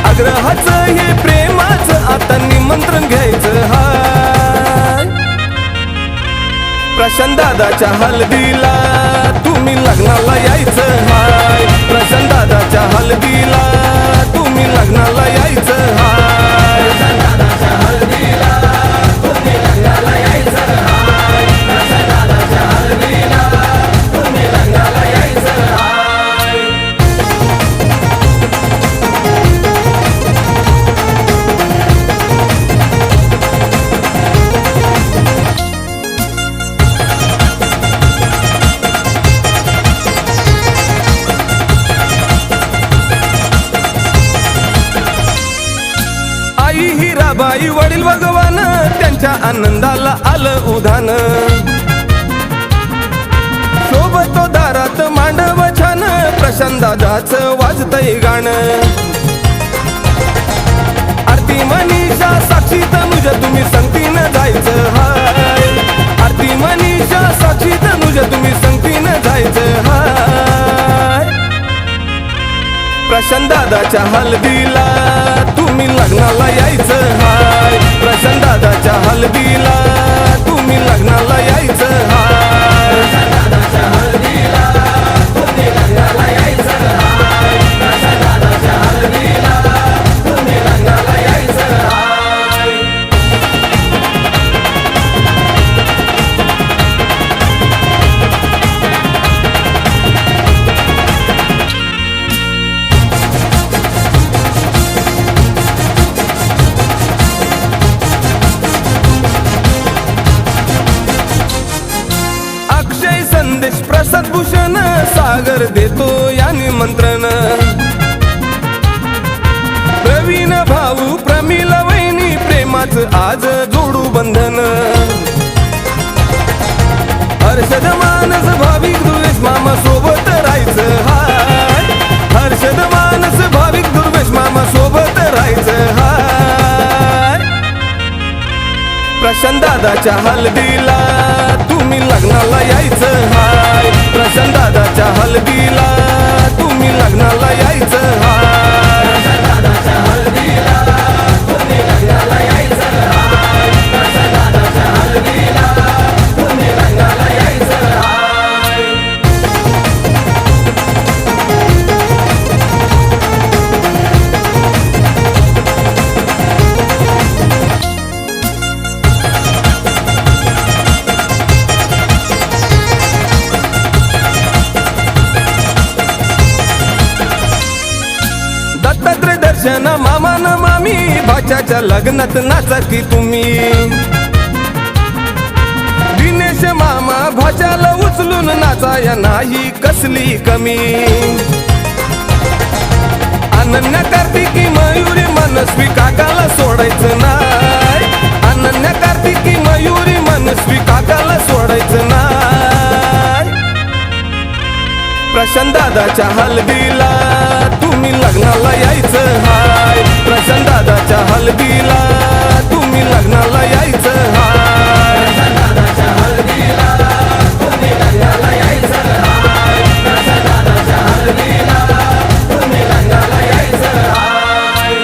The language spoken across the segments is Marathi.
आग्रहाचं हे प्रेमाचं आता निमंत्रण घ्यायचं हाय. प्रशांत दादाच्या हल्दीला तुम्ही लग्नाला यायचं हाय. प्रशांत दादाच्या हल्दीला तुम्ही लग्नाला यायचं हाय. प्रशांत दादाच्या हल्दीला तुम्ही लग्नाला यायचं हाय. प्रशांत दादाच्या हल्दीला तुम्ही लग्नाला यायचं हाय. आई हिराबाई वडील भगवान त्यांच्या आनंदाला आलं उधान. शोभतो दारात मांडव छान प्रशांत दादाचं वाजतय गाणं. आरती मनीषा साक्षी तनुजा तुम्ही संगतीनं जायचं हाय. आरती मनीषा साक्षी तनुजा तुम्ही संगतीनं जायचं हाय. प्रशांत दादाच्या हल्दीला तुम्ही लग्नाला यायचं हाय. प्रशांत दादाच्या हल्दीला तुम्ही लग्नाला यायचं हाय. प्रशांत दादाच्या हल्दीला तुम्ही लग्नाला यायचं हाय. प्रशांत दादाच्या हल्दीला तुम्ही लग्नाला यायचं हाय. अक्षय संदेश प्रसाद भूषण सागर देतो या निमंत्रण. प्रवीण भाऊ प्रमिल वहिनी प्रेमाचं आज जोडू बंधन. हर्षद मानस भाविक दुर्वेश मामा सोबत राहायचं हाय. हर्षद मानस भाविक दुर्वेश मामा सोबत राहायचं हाय. प्रशांत दादाच्या हल्दीला तुम्ही लग्नाला यायचं हाय. प्रशांत दादाच्या हल्दीला तुम्ही लग्नाला यायचं हाय. प्रशांत दादाच्या हल्दीला तुम्ही लग्नाला यायचं हाय. प्रशांत दादाच्या हल्दीला तुम्ही लग्नाला यायचं हाय. दत्तात्रय दर्शन मामा न मामी भाच्याच्या लग्नात नाचा की तुम्ही. दिनेश मामा भाच्याला उचलून नाचाया नाही कसली कमी. अनन्या कार्तिकी मयुरी मनस्वी काकाला सोडायचं नाही. अनन्या कार्तिकी मयुरी मनस्वी काकाला सोडायचं नाही. प्रशांत दादाच्या हल्दीला तुम्ही लग्नाला यायचं हाय. प्रशांत दादाच्या हल्दीला तुम्ही लग्नाला यायचं हाय. प्रशांत दादाच्या हल्दीला तुम्ही लग्नाला यायचं हाय. प्रशांत दादाच्या हल्दीला तुम्ही लग्नाला यायचं हाय.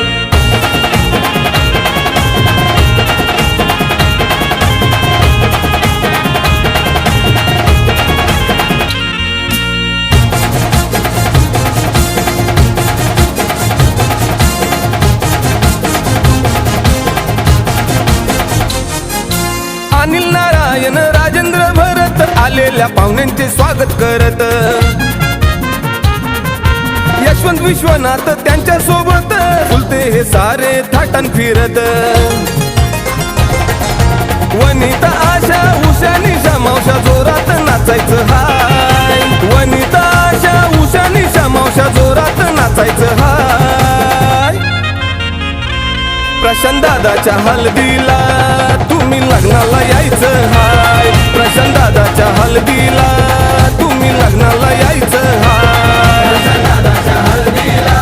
अनिल नारायण राजेंद्र भरत आलेल्या पाहुण्यांचे स्वागत करत. यशवंत विश्वनाथ त्यांच्या सोबत फुलते हे सारे थाटान फिरत. वनिता आशा उषा निशा मावशा जोरात नाचायचं हाय. वनिता आशा उषा निशा मावशा जोरात नाचायचं हाय. प्रशांत दादाच्या हल्दीला तुम्ही लग्नाला यायचं हाय. प्रशांत दादाच्या हल्दीला तुम्ही लग्नाला यायचं हाय. प्रशांत दादाच्या हल्दीला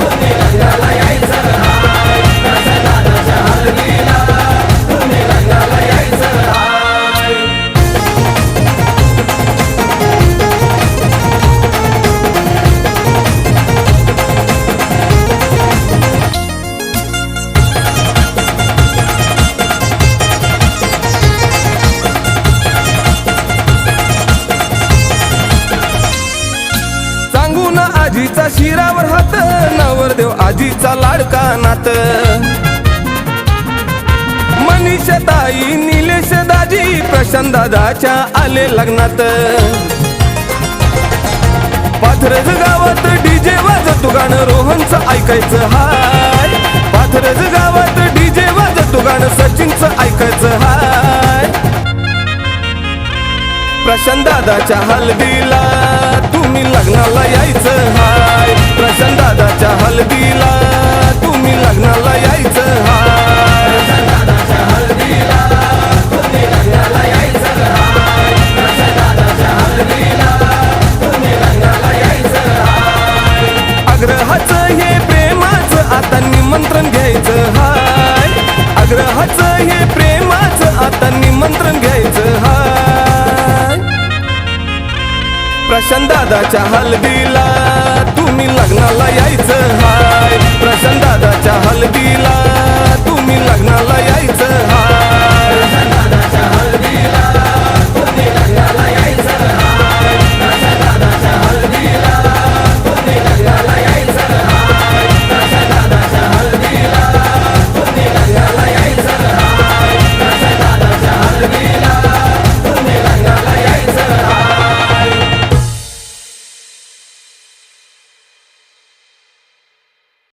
तुम्ही लग्नाला यायचं हाय. प्रशांत दादाच्या हल्दीला तुम्ही लग्नाला यायचं हाय. मुलीचा शिरावर हात, नवरदेव आजीचा लाडका नात. मनीषा ताई, निलेश दाजी, प्रशांत दादाच्या आले लग्नात. पाथरज गावात डीजे वाजतो गाणं रोहनचं ऐकायचं हाय. पाथरज गावात डीजे वाजतो गाणं सचिनचं ऐकायचं हाय. प्रशांत दादाच्या हल्दीला तुम्ही लग्नाला यायचं हाय. प्रशांत दादाच्या हल्दीला तुम्ही लग्नाला यायचं हाय. प्रशांत दादाच्या हल्दीला तुम्ही लग्नाला यायचं हाय. प्रशांत दादाच्या हल्दीला तुम्ही लग्नाला यायचं हाय. आग्रहाचं हे प्रेमाचं आता निमंत्रण घ्यायचं हाय. आग्रहाचं हे प्रेमाचं आता निमंत्रण घ्यायचं हाय. प्रशांत दादाच्या हल्दीला तुम्ही लग्नाला यायचं हाय. प्रशांत दादाच्या हल्दीला तुम्ही लग्नाला यायचं हाय.